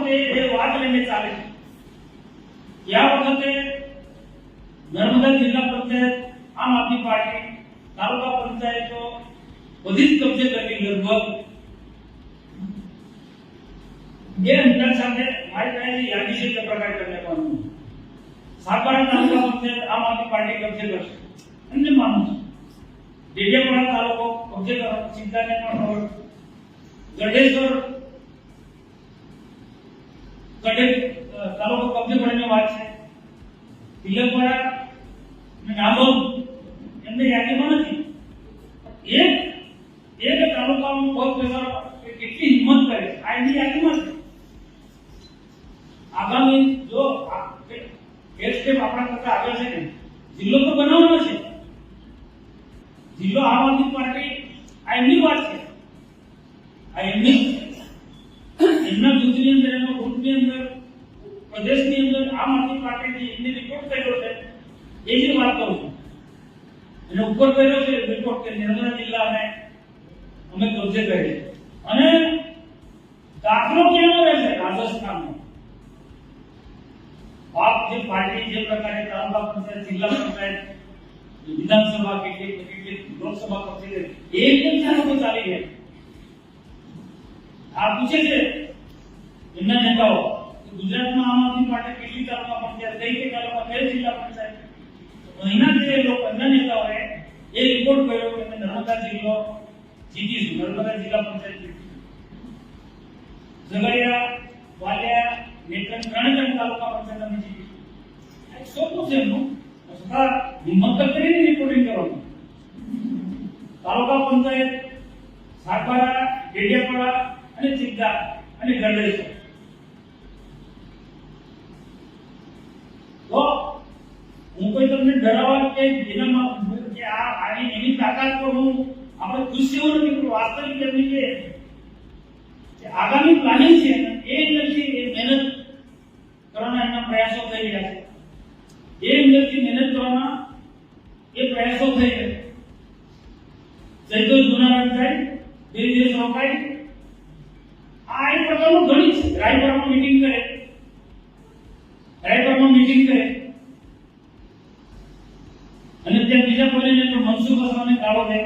વખતે એ વાત લઈને ચાલે છે. આ વખતે નર્મદા જિલ્લા પંચાયત આમ આદમી પાર્ટી તાલુકા પંચાયતો બધી જ કબજે કરી લગભગ ये अंतर साथ हमारे तरह से यादी से प्रकार करने का सातबारा तालुका पंचायत आम आदमी पार्टी कब्जे करશે અને માનું ડેડિયાપાડા તાલુકો કબ્જે કરવાની ચિંતા ને પણ હોય ગઢેશ્વર તાલુકો કબ્જે કરવાની વાત છે તિલકવાડા અને નાગોદ એમને યાદીમાં નથી એક તાલુકામાં પગ બેસાડો કેટલી હિંમત કરે આ એની યાદીમાં છે આગામી જો એક સ્ટેપ આપણા કરતા આગળ છે ને જિલ્લો તો બનાવવાનો છે જિલ્લો આમ આદમી પાર્ટી આ એમની વાત છે આ એમના જૂથની અંદર એમના ગ્રુપની અંદર પ્રદેશની અંદર આમ આદમી પાર્ટીની એમને રિપોર્ટ કર્યો છે એ જ વાત કરું છું એને ઉપર કર્યો છે રિપોર્ટ કે નર્મદા જિલ્લાને અમે કબજે કરીએ અને દાખલો કેવો રહેશે રાજસ્થાનનો आप જે પાર્ટી જે પ્રકારે તાલુકા પંચાયત જિલ્લા પંચાયત વિધાનસભા કેટલી લોકસભા કબજે એકદમ સારો ચાલી ગયા આ પૂછે છે એમના નેતાઓ ગુજરાતમાં આમ આદમી પાર્ટી કેટલી તાલુકા પંચાયત કઈ તાલુકા કઈ જિલ્લા પંચાયત અહીંના જે લોકો એમના નેતાઓએ એ રિપોર્ટ કર્યો કે નર્મદા જિલ્લો જીતીશું નર્મદા જિલ્લા પંચાયત ઝઘડિયા વાલિયા નેત્રંગ ત્રણ તાલુકા પંચાયત અમે જીતીશું શું છે એમનું છતાં હિંમત કરીને રિપોર્ટિંગ કરવાનું તાલુકા પંચાયત સાગબારા ડેડિયાપાડા અને ચિત્તા અને ગઢેશ્વર તો હું કોઈ તમને ડરાવવા કે જેનામાં કે આ આની એની તાકાત પર હું આપણે ખુશ થવું નથી પણ વાસ્તવિક એમની જે આગામી પ્લાનિંગ છે એ અંદરથી એ મહેનત કરવાના એમના પ્રયાસો થઈ રહ્યા છે એ અંદરથી મહેનત કરવાના એ પ્રયાસો થઈ રહ્યા જયતો જુનાગઢ થાય બે દિવસ રોકાય આ એક પ્રકારનું ગણિત છે રાયપુરમાં મીટિંગ કરે અને ત્યાં બીજા કોઈને તો મનસુખ વસાવાને ગાળો દે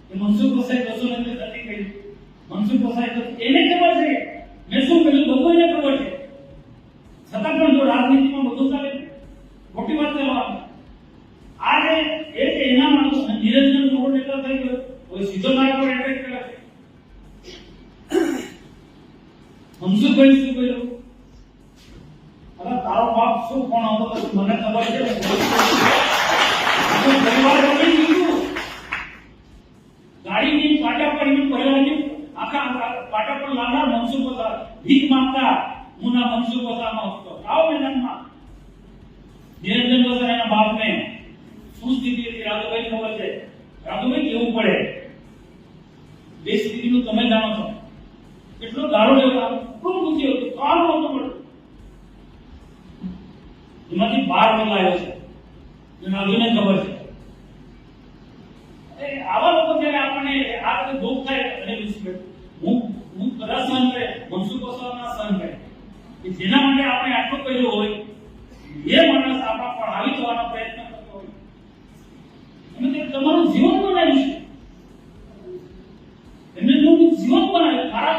કે મનસુખ વસાઈ કશું નથી કર્યું મનસુખ વસાઈ તો એને ખબર છે મેં શું કર્યું બધું એને ખબર છે છતાં પણ જો રાજનીતિમાં બધું ચાલે મોટી વાત કરવાની આજે એ કે એના માણસ નિરંજન મોટો નેતા થઈ ગયો કોઈ સીધો મારા પર એટેક કરે છે મનસુખભાઈ શું કર્યું હવે તારો બાપ શું કોણ હતો મને ખબર છે ગાડીની પાટા પર પહેલા આખા પાટા પર લાંબા મનસુખ વસા ભીખ માંગતા હું ના મનસુખ વસામાં હતો આવો મેદાનમાં નિરંજન વસા એના બાપને શું સ્થિતિ હતી રાજુભાઈ ખબર છે રાજુભાઈ કેવું પડે બે સ્થિતિનું તમે જાણો છો કેટલો દારૂ લેવા ખૂબ દુઃખી હતું કામ નહોતું પડતું એમાંથી બહાર બોલાયો છે રાજુને ખબર છે આવા લોકો જયારે આપણને આ બધું દુઃખ થાય અને હું બધા સહન કરે મનસુખ વસાવાના સહન કરે કે જેના માટે આપણે આટલું કર્યું હોય એ માણસ આપણા પર હાવી થવાનો પ્રયત્ન કરતો હોય અને તે તમારું જીવન બનાવ્યું છે એમને જીવન બનાવ્યું મારા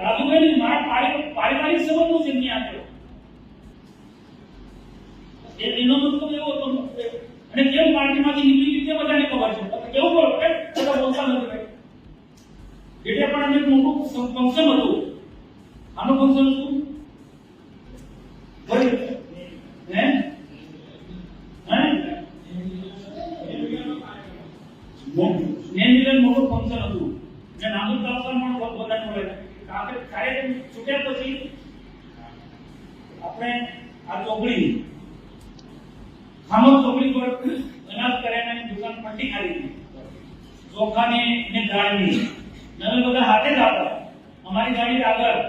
રાજુભાઈ મારા પારિવારિક સંબંધો છે એમની આગળ એનો મતલબ એવો હતો અને કેમ પાર્ટીમાંથી નીકળી ગઈ તે બધાને ખબર છે કેવું બોલો કે બધા બોલતા નથી ભાઈ એટલે પણ અમે મોટું ફંક્શન હતું આનું ફંક્શન શું ભાઈ હે મોટું ફંક્શન હતું જે નાગુર તાલુકામાં પણ બધાને મળે આપણે કાર્યક્રમ છૂટ્યા પછી આપણે આ ચોકડી ખામોદ ચોકડી પર અનાજ કરિયાણાની દુકાન પટ્ટી ખાલી ચોખાની ને દાળની અમે બધા હાથે જ આવતા અમારી ગાડી આગળ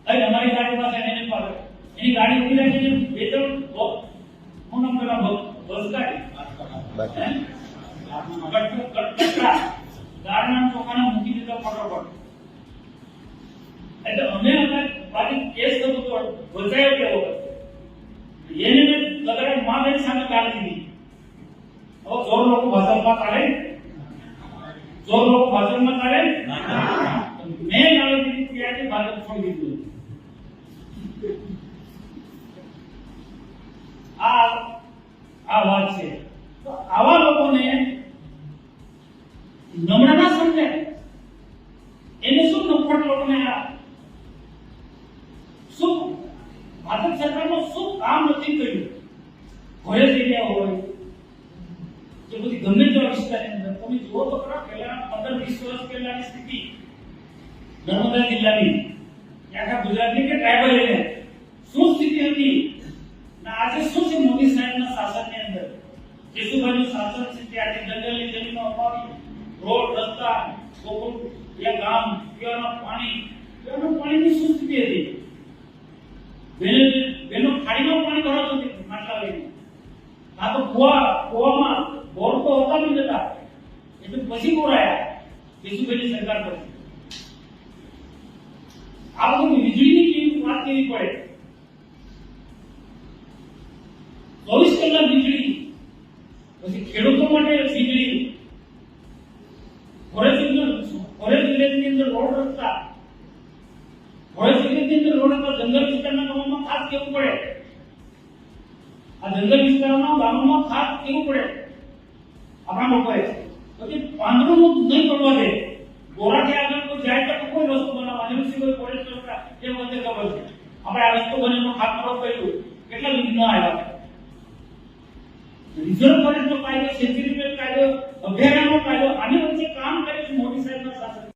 અહીં અમારી ગાડી પાસે એને પાછળ એની ગાડી ઉભી રાખીને બે ત્રણ હું નામ પેલા બસ ગાડી દાળના ચોખાના મૂકી દીધા ફટોફટ એટલે અમે બાકી કેસ થતો તો વચાયો કેવો એને મેં લગાડે માની સામે કાઢી દીધી. હવે જોર લોકો ભાજપમાં કાઢે, જોર લોકો ભાજપમાં કાઢે, મેં ગાળી દીધી ત્યાંથી ભાજપ છોડી દીધું. આ વાત છે. તો આવા લોકોને નમણા ના સમજે, એને શું નફટ લોકોને શું ભાજપ સરકારનું શું કામ નથી કર્યું. ઘરે જઈ ગયા હોય કે બધી ગમે તેવા વિસ્તારની અંદર તમે જુઓ તો ખરા પહેલા 15-20 વર્ષ પહેલાની સ્થિતિ નર્મદા જિલ્લાની આખા ગુજરાતની કે ટ્રાઇબલ એરિયા શું સ્થિતિ હતી ને આજે શું છે મોદી સાહેબના શાસનની અંદર કેશુભાઈનું શાસન છે ત્યાંથી જંગલની જમીનો અપાવી રોડ રસ્તા ગોકુળ યા ગામ પીવાના પાણીની શું સ્થિતિ હતી. બેનો ખાડીમાં પાણી ભરાતું હતું માટલા લઈને. આ તો કુવામાં બોર તો હતા નહીં જતા એટલે પછી બોરાયા કેશુભાઈની સરકાર પછી. આ બધું વીજળીની કેવી વાત કરવી પડે. 24 કલાક વીજળી, પછી ખેડૂતો માટે વીજળી, ફોરેસ્ટ વિલેજની અંદર રોડ રસ્તા, ફોરેસ્ટ વિલેજની અંદર રોડ રસ્તા, જંગલ વિસ્તારના ગામોમાં ખાસ કેવું પડે, આ જંગલ વિસ્તારોના ગામોમાં ખાસ કેવું પડે આપણા લોકોએ. પછી પાંદડું નહીં પડવા દે, ગોરાથી આગળ કોઈ જાય તો કોઈ રસ્તો બનાવવાનો સિવાય ફોરેસ્ટ રસ્તા એ વચ્ચે ખબર છે. આપણે આ રસ્તો બનેલો ખાતરો કર્યું કેટલા વિઘ્ન આવ્યા. રિઝર્વ ફોરેસ્ટનો કાયદો, સેન્ચુરી કાયદો, અભયારણ્યનો કાયદો, આની